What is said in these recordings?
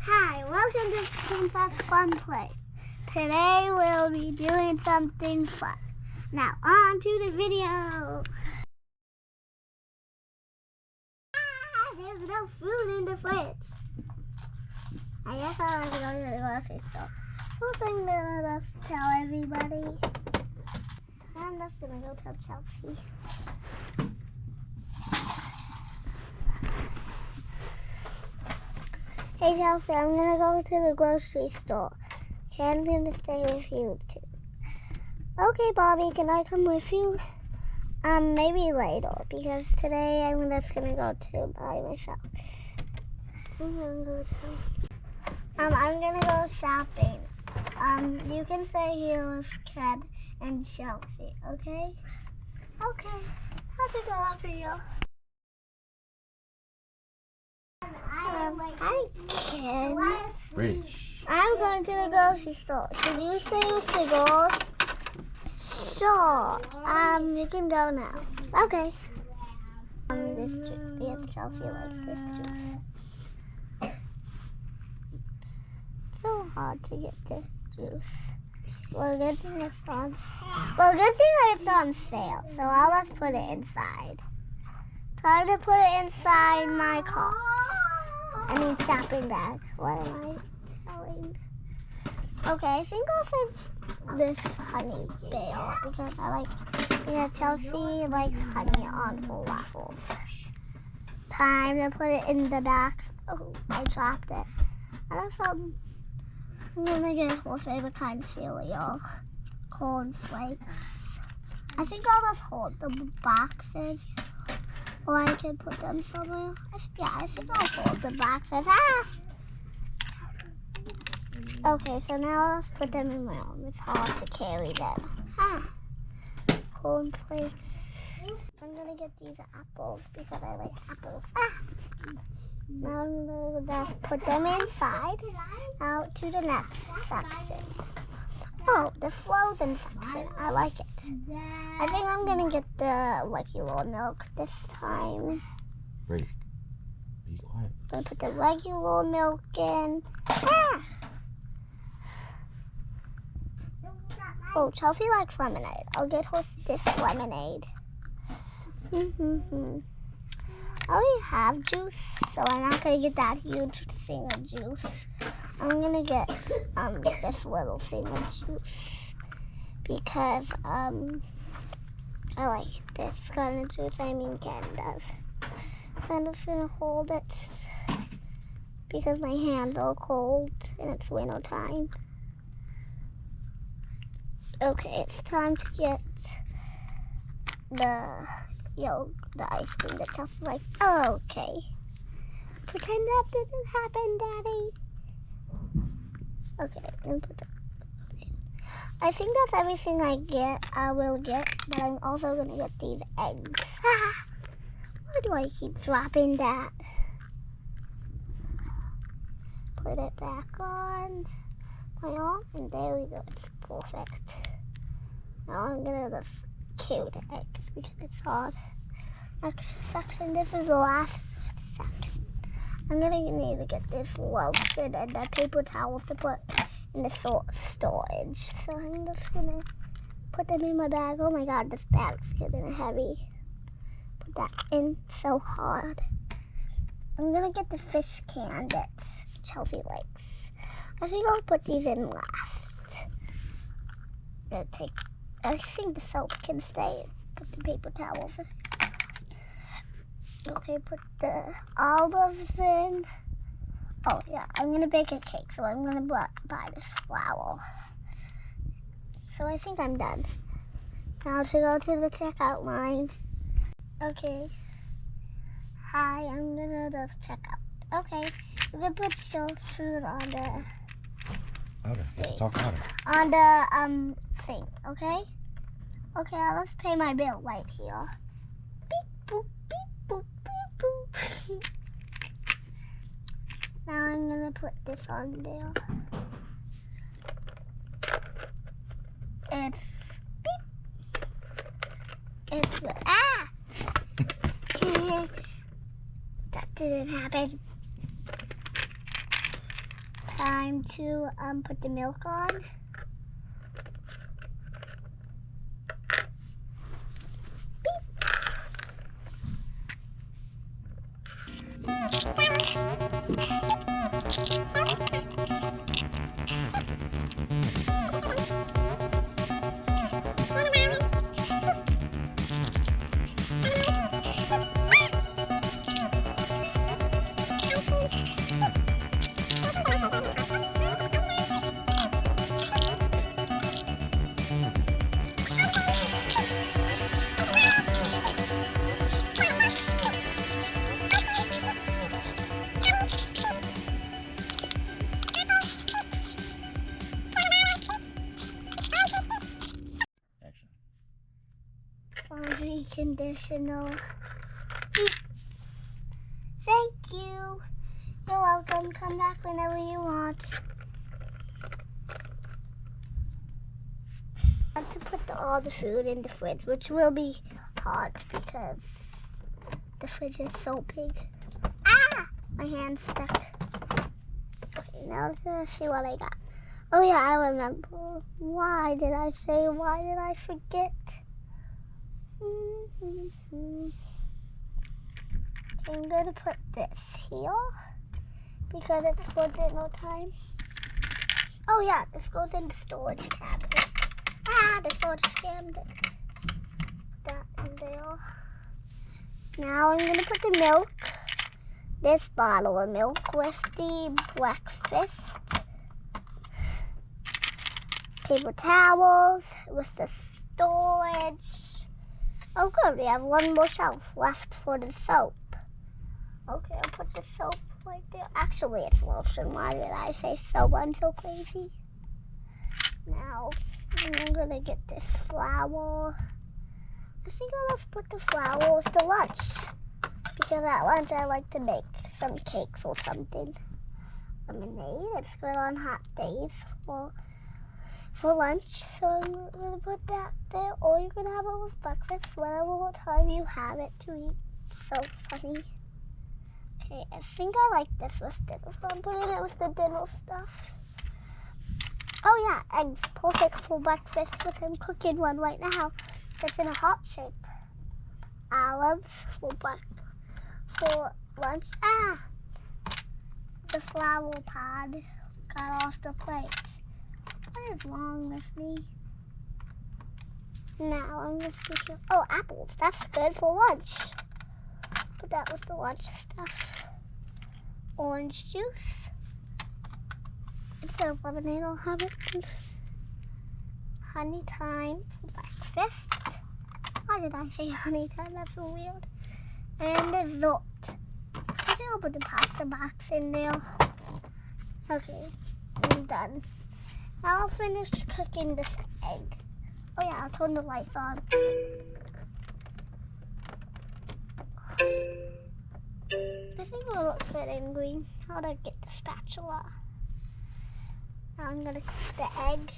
Hi, welcome to Princess Fun Place. Today we'll be doing something fun. Now on to the video. There's no food in the fridge. I guess I'll have to go to the grocery store. I'm gonna just tell everybody. I'm just gonna go tell Chelsea. Hey Chelsea, I'm gonna go to the grocery store. Ken's gonna stay with you too. Okay, Barbie, can I come with you? Maybe later, because today I'm just gonna go by myself. I'm gonna go shopping. You can stay here with Ken and Chelsea, okay? Okay. How'd you go after you? Hi, Ken. British. I'm going to the grocery store. Can you stay with the girls? Sure. You can go now. Okay. This juice. Yes, Chelsea likes this juice. It's so hard to get this juice. Well, good thing it's on sale. So I'll just put it inside. Time to put it inside my cart. I mean shopping bag. What am I telling? Okay, I think I'll save this honey bale because Chelsea likes honey on waffles. Time to put it in the box. Oh, I dropped it. And also, I'm gonna get her favorite kind of cereal, cornflakes. I think I'll just hold the boxes. Or I can put them somewhere. I think I'll hold the boxes. Okay, so now let's put them in my arm. It's hard to carry them. Cornflakes. I'm gonna get these apples because I like apples. Now I'm gonna just put them inside. Out to the next section. Oh, the frozen section. I like it. I think I'm gonna get the regular milk this time. Ready. Be quiet. I'm gonna put the regular milk in. Oh, Chelsea likes lemonade. I'll get her this lemonade. I already have juice, so I'm not gonna get that huge thing of juice. I'm gonna get this little thing of juice because I like this kind of juice. I mean, Ken does. So I'm just gonna hold it because my hands are cold and it's winter time. Okay, it's time to get the ice cream that Chelsea likes. Oh, okay. Pretend that didn't happen, Daddy. Okay, then put that. I think that's everything I will get, but I'm also gonna get these eggs. Why do I keep dropping that? Put it back on my arm, and there we go. It's perfect. Now I'm gonna just kill the eggs because it's hard. Next section, this is the last section. I'm gonna need to get this lotion and the paper towels to put in the storage. So I'm just gonna put them in my bag. Oh my god, this bag's getting heavy. Put that in so hard. I'm gonna get the fish can that Chelsea likes. I think I'll put these in last. I think the soap can stay. Put the paper towels in. Okay, put the olives in. Oh yeah, I'm gonna bake a cake, so I'm gonna buy this flour. So I think I'm done. Now to go to the checkout line. Okay. Hi, I'm gonna just check out. Okay, you can put your food on the Louder. Let's talk louder. on the thing, okay? Okay, I'll just pay my bill right here. Beep boop, beep boop, beep boop. Now I'm gonna put this on there. It's beep. It's that didn't happen. time to put the milk on. Action. Laundry conditioner. Thank you. You're welcome. Come back whenever you want. I have to put all the food in the fridge, which will be hard because the fridge is so big. Ah! My hand's stuck. Okay, now let's see what I got. Oh yeah, I remember. Why did I forget? I'm gonna put this here because it's for dinner time. Oh yeah, this goes in the storage cabinet. Ah, the storage cabinet. That in there. Now I'm gonna put the milk, this bottle of milk with the breakfast, paper towels with the storage. Oh good, we have one more shelf left for the soap. Okay, I'll put the soap right there. Actually, it's lotion. Why did I say soap? I'm so crazy. Now, I'm gonna get this flour. I think I'll just put the flour with the lunch. Because at lunch, I like to make some cakes or something. Lemonade, it's good on hot days for lunch. So I'm gonna put that there. Or you can have it with breakfast, whatever time you have it to eat. So funny. Okay, I think I like this with dinner, so I'm putting it with the dinner stuff. Oh yeah, eggs, perfect for breakfast, which I'm cooking one right now. It's in a heart shape. Olives for lunch. Ah, the flour pod got off the plate. What is wrong with me? Now I'm gonna see here. Oh, apples. That's good for lunch. Put that with the lunch stuff. Orange juice. Instead of lemonade, I'll have it with honey thyme for breakfast. Why did I say honey thyme? That's so weird. And dessert. I think I'll put the pasta box in there. Okay, I'm done. Now I'll finish cooking this egg. Oh yeah, I'll turn the lights on. I think it'll look good in green. How to get the spatula. Now I'm gonna cook the egg.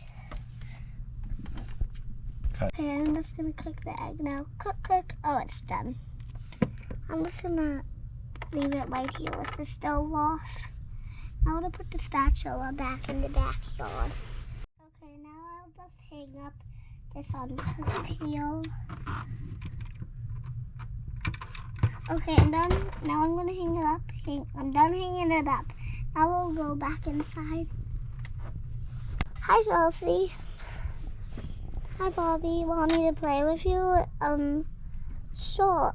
Cut. Okay, I'm just gonna cook the egg now. Cook. Oh, it's done. I'm just gonna leave it right here with the stove off. Now I'm gonna put the spatula back in the backyard. Okay, now I'll just hang up this uncooked here. Okay, I'm done. Now I'm gonna hang it up. I'm done hanging it up. Now we'll go back inside. Hi, Chelsea. Hi, Barbie. Want me to play with you? Sure,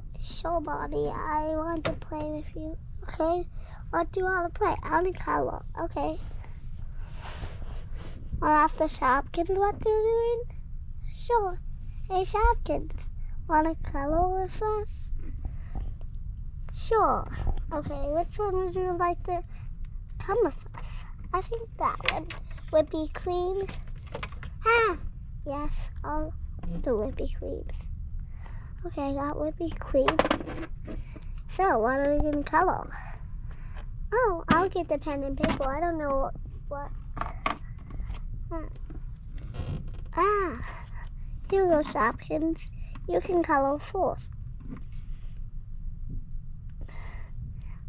Barbie. I want to play with you. Okay. What do you want to play? I want to color. Okay. I'll ask the Shopkins what they're doing. Sure. Hey, Shopkins. Want to color with us? Sure. Okay, which one would you like to come with us? I think that one. Whippy cream. Ah, yes, I'll do whippy creams. Okay, I got whippy cream. So, what are we going to color? Oh, I'll get the pen and paper. I don't know what. Ah, here you go, Shopkins. You can color first.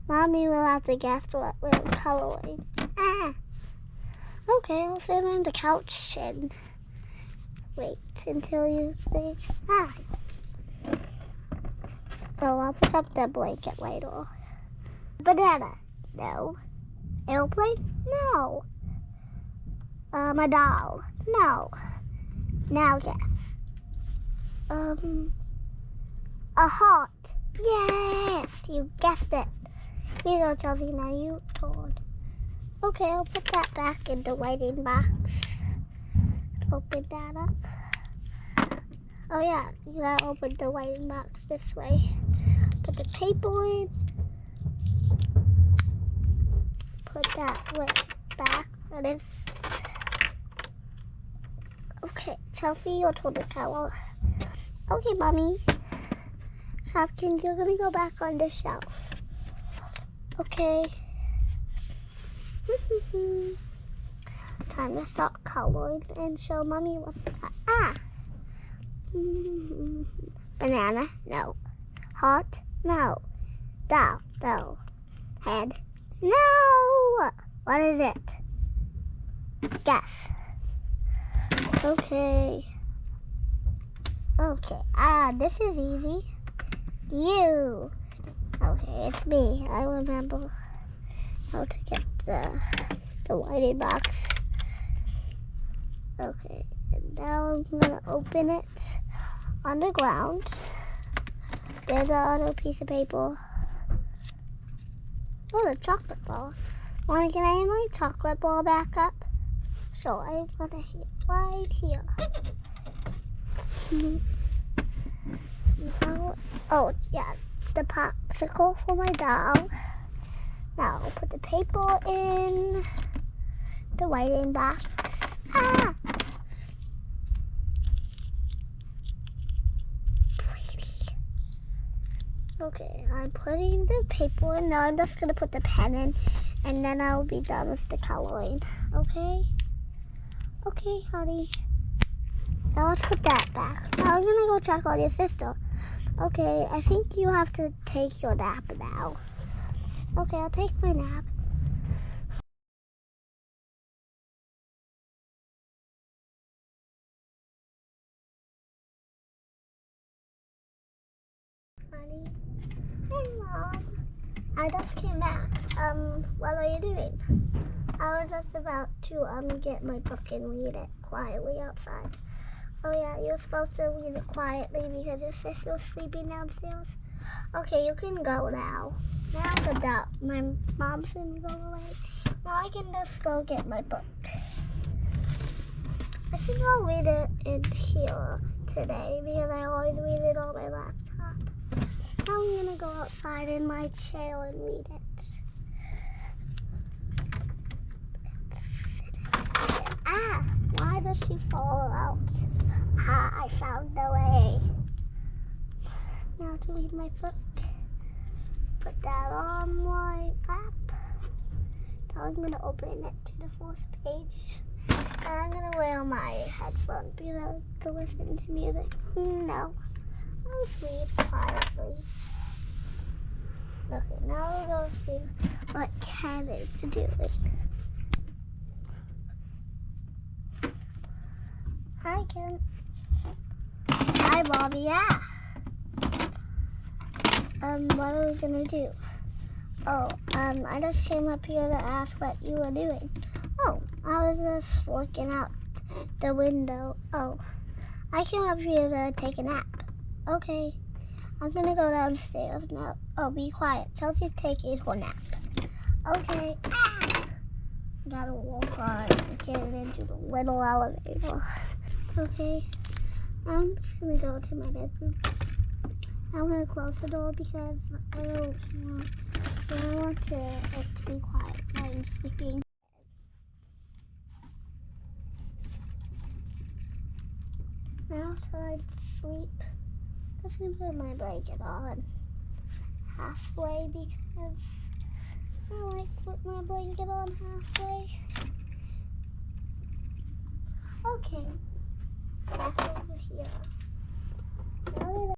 Mommy will have to guess what we're coloring. Ah, Okay, I'll sit on the couch and wait until you say hi. So I'll pick up the blanket later. Banana. No. Airplane? No. A doll? No. Now guess. A heart. Yes, you guessed it. Here you go, Chelsea. Now you told. Okay, I'll put that back in the writing box. Open that up. Oh yeah, you gotta open the writing box this way. Put the paper in. Put that way back. That is. Okay, Chelsea, you're told the color. Okay, Mommy. Shopkins, you're gonna go back on the shelf. Okay. Time to start coloring and show Mommy what that. Banana, no. Heart, no. Doll, no. Head, no. What is it? Guess. Okay. Okay. This is easy. You. Okay, it's me. I remember how to get the lighting box. Okay, and now I'm gonna open it on the ground. There's another piece of paper. Oh, the chocolate ball. Wanna get my chocolate ball back up? Sure, I'm gonna hit it right here. Oh, yeah, the popsicle for my doll. Now I'll put the paper in the writing box. Pretty. Okay, I'm putting the paper in. Now I'm just going to put the pen in, and then I'll be done with the coloring. Okay? Okay, honey. Now let's put that back. Now I'm going to go check on your sister. Okay, I think you have to take your nap now. Okay, I'll take my nap. Honey. Hey, Mom. I just came back. What are you doing? I was just about to get my book and read it quietly outside. Oh yeah, you're supposed to read it quietly because your sister was sleeping downstairs. Okay, you can go now. Now I'm done. My mom's gonna go away. Now I can just go get my book. I think I'll read it in here today because I always read it on my laptop. Now I'm gonna go outside in my chair and read it. Why does she fall out? I found the way. Now to read my book. Put that on my lap. Now I'm gonna open it to the fourth page. And I'm gonna wear my headphones because I like to listen to music. No, I'll just read quietly. Okay, now we'll go see what Ken is doing. Hi, Ken. Hi, Barbie. Yeah. What are we gonna do? Oh, I just came up here to ask what you were doing. Oh, I was just looking out the window. Oh, I came up here to take a nap. Okay, I'm gonna go downstairs now. Oh, be quiet. Chelsea's taking her nap. Okay. Gotta walk on, get into the little elevator. Okay, I'm just gonna go to my bedroom. I'm gonna close the door because I don't want it to be quiet while I'm sleeping. Now time to sleep. I'm just gonna put my blanket on halfway because I like to put my blanket on halfway. Okay, back over here. Now that